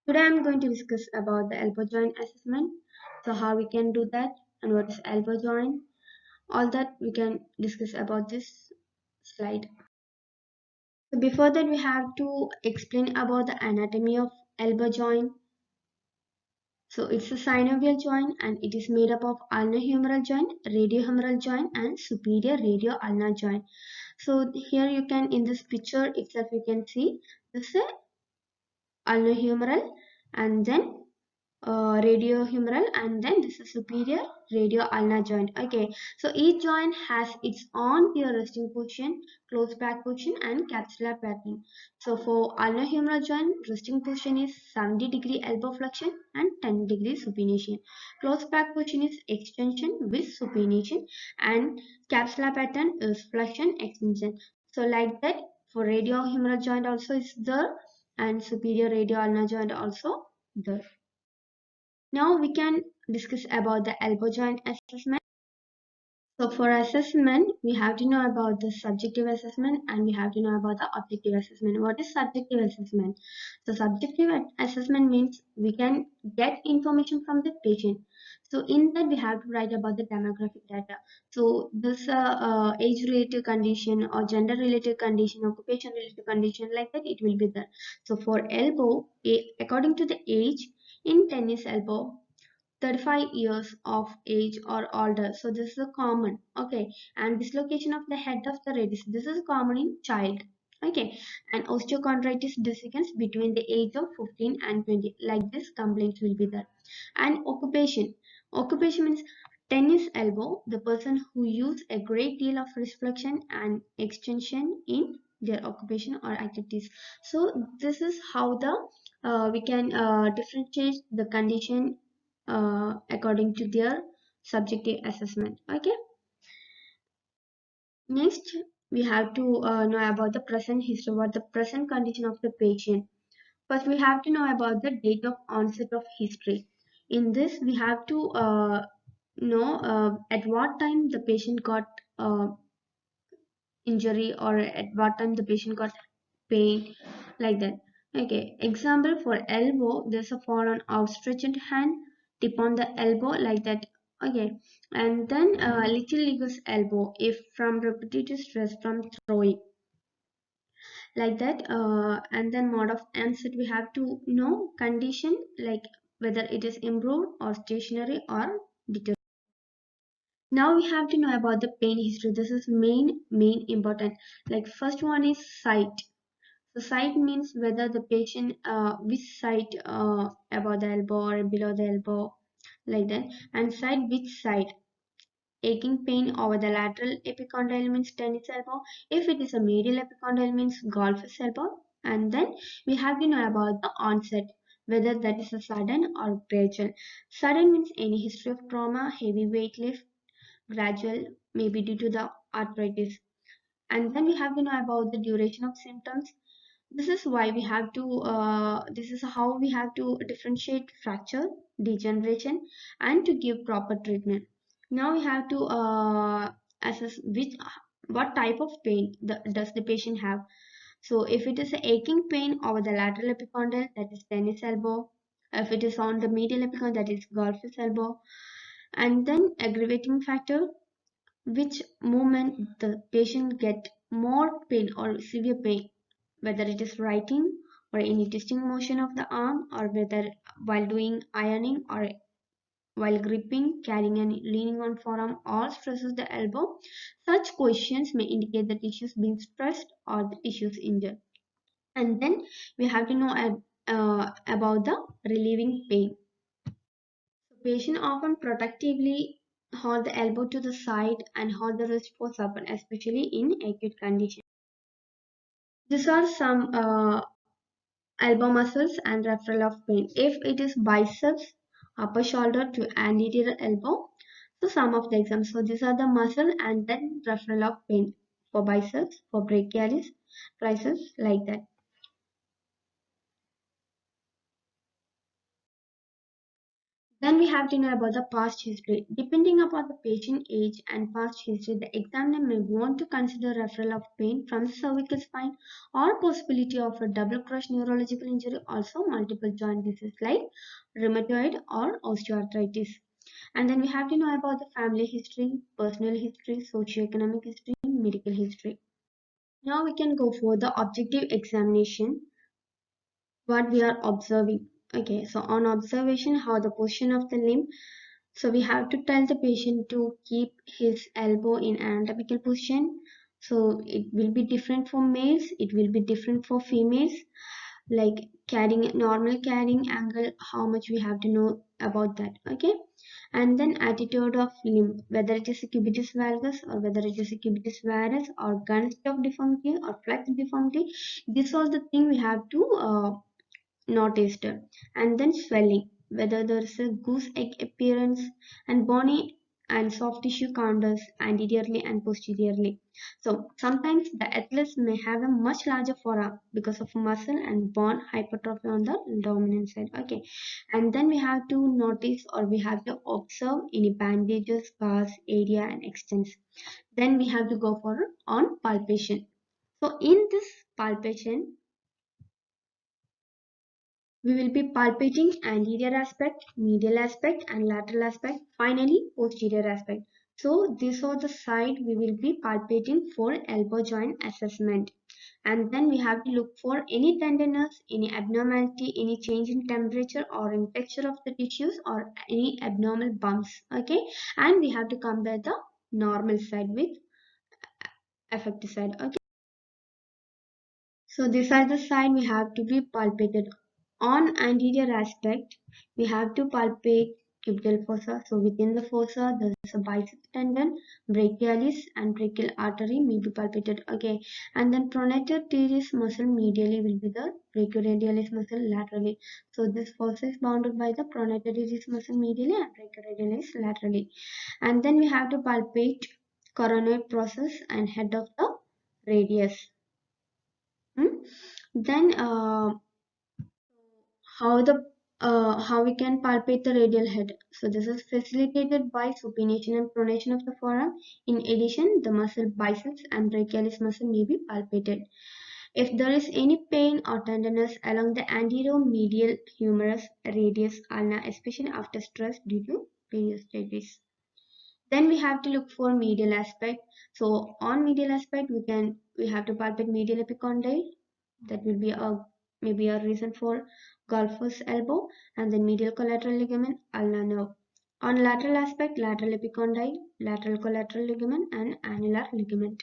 Today I'm going to discuss about the elbow joint assessment. So how we can do that and what is elbow joint. All that we can discuss about this slide. So before that we have to explain about the anatomy of elbow joint. So it's a synovial joint and it is made up of ulnar-humeral joint, radiohumeral joint and superior radio-ulnar joint. So here you can in this picture itself you can see this is ulnar-humeral and then radiohumeral and then this is superior radio-ulnar joint. Okay, so each joint has its own pure resting position, close back position and capsular pattern. So for ulnar-humeral joint, resting position is 70-degree elbow flexion and 10-degree supination. Close back position is extension with supination and capsular pattern is flexion extension. So like that for radiohumeral joint also is there and superior radio-ulnar joint also there. Now we can discuss about the elbow joint assessment. So for assessment, we have to know about the subjective assessment and we have to know about the objective assessment. What is subjective assessment? So subjective assessment means we can get information from the patient. So in that we have to write about the demographic data. So this age-related condition or gender-related condition, occupation-related condition like that it will be there. So for elbow, according to the age, in tennis elbow 35 years of age or older, so this is a common. Okay, and dislocation of the head of the radius, this is common in child. Okay, and osteochondritis dissecans between the age of 15 and 20, like this complaints will be there. And occupation means tennis elbow, the person who use a great deal of reflection and extension in their occupation or activities. So this is how the we can differentiate the condition according to their subjective assessment. Okay, next we have to know about the present history, what the present condition of the patient. First we have to know about the date of onset of history. In this we have to know at what time the patient got injury or at what time the patient got pain, like that. Okay, example for elbow, there's a fall on outstretched hand, tip on the elbow like that. Okay, and then little ligus elbow if from repetitive stress from throwing, like that. And then mode of onset we have to know condition like whether it is improved or stationary or deteriorated. Now we have to know about the pain history. This is main important. Like first one is site. So site means whether the patient which site above the elbow or below the elbow, like that. And site which side. Aching pain over the lateral epicondyle means tennis elbow. If it is a medial epicondyle means golfer's elbow. And then we have to know about the onset, whether that is a sudden or gradual. Sudden means any history of trauma, heavy weight lift. Gradual maybe due to the arthritis. And then we have to know about the duration of symptoms. This is why we have to this is how we have to differentiate fracture, degeneration and to give proper treatment. Now we have to assess which what type of pain does the patient have. So if it is a aching pain over the lateral epicondyle, that is tennis elbow. If it is on the medial epicondyle, that is golfer's elbow. And then aggravating factor, which movement the patient get more pain or severe pain, whether it is writing or any twisting motion of the arm or whether while doing ironing or while gripping, carrying and leaning on forearm all stresses the elbow. Such questions may indicate the tissues being stressed or the tissues injured. And then we have to know about the relieving pain. So patient often protectively hold the elbow to the side and hold the wrist for support, especially in acute conditions. These are some elbow muscles and referral of pain. If it is biceps, upper shoulder to anterior elbow, so some of the examples. So these are the muscle and then referral of pain for biceps, for brachialis, triceps, like that. Then we have to know about the past history. Depending upon the patient age and past history, the examiner may want to consider referral of pain from the cervical spine or possibility of a double crush neurological injury, also multiple joint disease like rheumatoid or osteoarthritis. And then we have to know about the family history, personal history, socioeconomic history, medical history. Now we can go for the objective examination, what we are observing. Okay, so on observation, how the position of the limb. So we have to tell the patient to keep his elbow in anatomical position. So it will be different for males, it will be different for females. Like carrying normal carrying angle, how much we have to know about that. Okay, and then attitude of limb, whether it is a cubitus valgus or whether it is a cubitus varus or gunstop deformity or flex deformity. This all the thing we have to noticed. And then swelling, whether there is a goose egg appearance, and bony and soft tissue contours anteriorly and posteriorly. So sometimes the athletes may have a much larger forearm because of muscle and bone hypertrophy on the dominant side. Okay, and then we have to notice or we have to observe any bandages, scars, area and extents. Then we have to go for on palpation. So in this palpation, we will be palpating anterior aspect, medial aspect and lateral aspect, finally posterior aspect. So these are the side we will be palpating for elbow joint assessment. And then we have to look for any tenderness, any abnormality, any change in temperature or in texture of the tissues or any abnormal bumps. Okay, and we have to compare the normal side with affected side. Okay. So these are the side we have to be palpated. On anterior aspect, we have to palpate cubital fossa. So within the fossa, there is a biceps tendon, brachialis, and brachial artery may be palpated. Okay, and then pronator teres muscle medially will be the brachioradialis muscle laterally. So this fossa is bounded by the pronator teres muscle medially and brachioradialis laterally. And then we have to palpate coronoid process and head of the radius. Then how we can palpate the radial head. So this is facilitated by supination and pronation of the forearm. In addition, the muscle biceps and brachialis muscle may be palpated. If there is any pain or tenderness along the anterior medial humerus, radius, ulna, especially after stress due to periostitis. Then we have to look for medial aspect. So on medial aspect, we have to palpate medial epicondyle. That will be a maybe a reason for golfer's elbow, and then medial collateral ligament, ulnar nerve. On lateral aspect, lateral epicondyle, lateral collateral ligament, and annular ligament.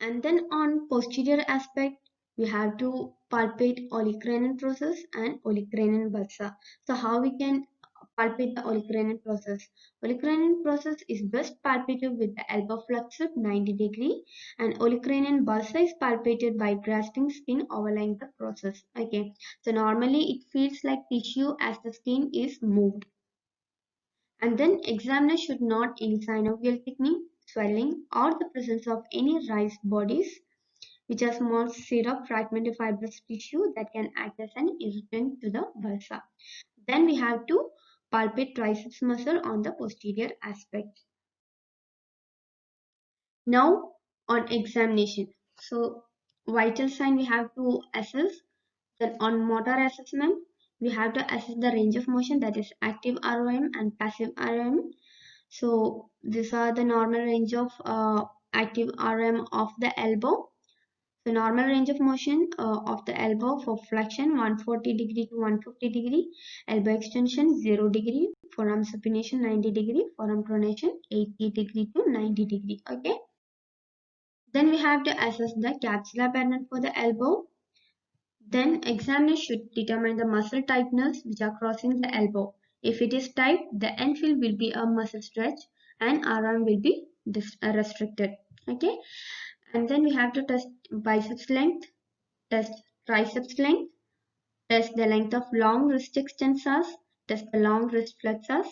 And then on posterior aspect, we have to palpate olecranon process and olecranon bulsa. So how we can palpate the olecranon process? Olecranon process is best palpated with the elbow flexor 90 degree, and olecranon bulsa is palpated by grasping skin overlying the process. Okay, so normally it feels like tissue as the skin is moved. And then examiner should note any synovial thickening, swelling, or the presence of any raised bodies which are small syrup fragmented fibrous tissue that can act as an irritant to the bursa. Then we have to palpate triceps muscle on the posterior aspect. Now on examination. So vital sign we have to assess. Then on motor assessment, we have to assess the range of motion, that is active ROM and passive ROM. So these are the normal range of active ROM of the elbow. The normal range of motion of the elbow for flexion 140 degree to 150 degree, elbow extension 0 degree, forearm supination 90 degree, forearm pronation 80 degree to 90 degree. Okay. Then we have to assess the capsular pattern for the elbow. Then examiner should determine the muscle tightness which are crossing the elbow. If it is tight, the end field will be a muscle stretch and arm will be restricted. Okay. And then we have to test biceps length, test triceps length, test the length of long wrist extensors, test the long wrist flexors.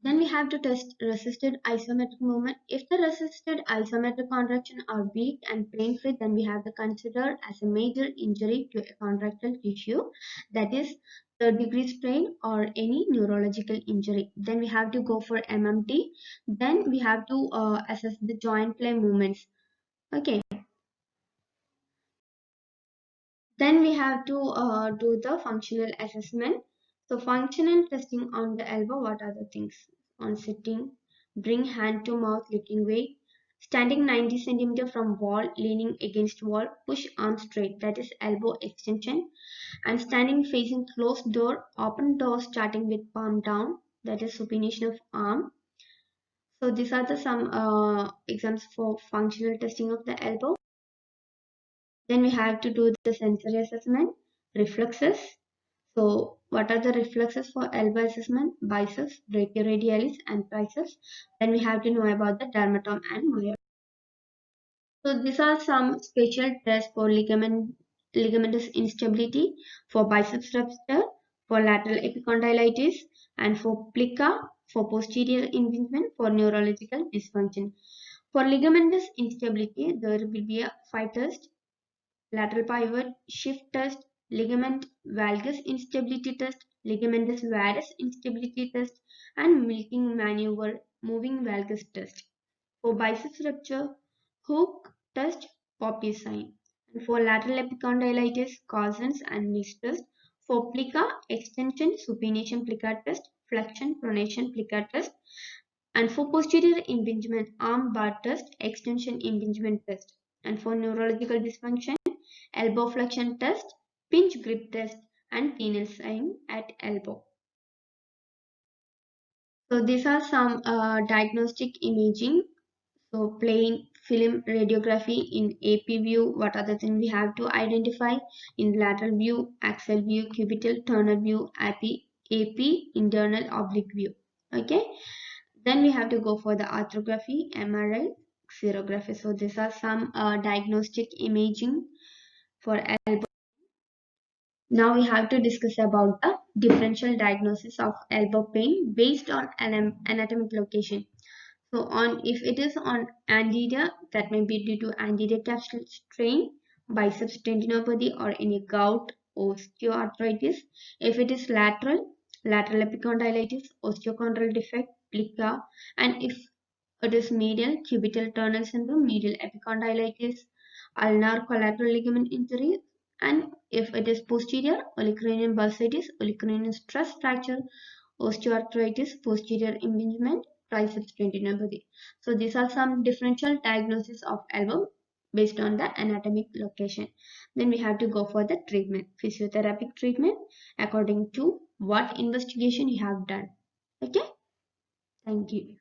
Then we have to test resisted isometric movement. If the resisted isometric contraction are weak and pain-free, then we have to consider as a major injury to a contractile tissue. That is, third-degree sprain or any neurological injury. Then we have to go for MMT. Then we have to assess the joint play movements. Okay. Then we have to do the functional assessment. So functional testing on the elbow, what are the things? On sitting, bring hand to mouth looking way, standing 90 centimeter from wall, leaning against wall, push arm straight, that is elbow extension, and standing facing closed door, open door starting with palm down, that is supination of arm. So these are the some exams for functional testing of the elbow. Then we have to do the sensory assessment, reflexes. So what are the reflexes for elbow assessment? Biceps, brachioradialis and triceps. Then we have to know about the dermatom and myopia. So these are some special tests for ligamentous instability, for biceps rupture, for lateral epicondylitis, and for plica, for posterior impingement, for neurological dysfunction. For ligamentous instability, there will be a 5 test: lateral pivot shift test, ligament valgus instability test, ligamentous varus instability test, and milking maneuver moving valgus test. For biceps rupture, hook test, Poppy sign. And for lateral epicondylitis, Cousins and Nice test. For plica, extension, supination plica test, flexion, pronation plica test. And for posterior impingement, arm bar test, extension impingement test. And for neurological dysfunction, elbow flexion test, pinch grip test, and penile sign at elbow. So these are some diagnostic imaging. So plain film radiography in AP view, what other thing we have to identify? In lateral view, axial view, cubital, turner view, AP, internal oblique view. Okay. Then we have to go for the arthrography, MRI, xerography. So these are some diagnostic imaging for elbow. Now we have to discuss about the differential diagnosis of elbow pain based on anatomic location. So on if it is on anterior, that may be due to anterior capsule strain, biceps tendinopathy or any gout, osteoarthritis. If it is lateral, lateral epicondylitis, osteochondral defect, plica, and if it is medial, cubital tunnel syndrome, medial epicondylitis, ulnar collateral ligament injury, and if it is posterior, olecranon bursitis, olecranon stress fracture, osteoarthritis, posterior impingement, triceps tendinopathy. So these are some differential diagnosis of elbow based on the anatomic location. Then we have to go for the treatment, physiotherapy treatment according to what investigation you have done. Okay, thank you.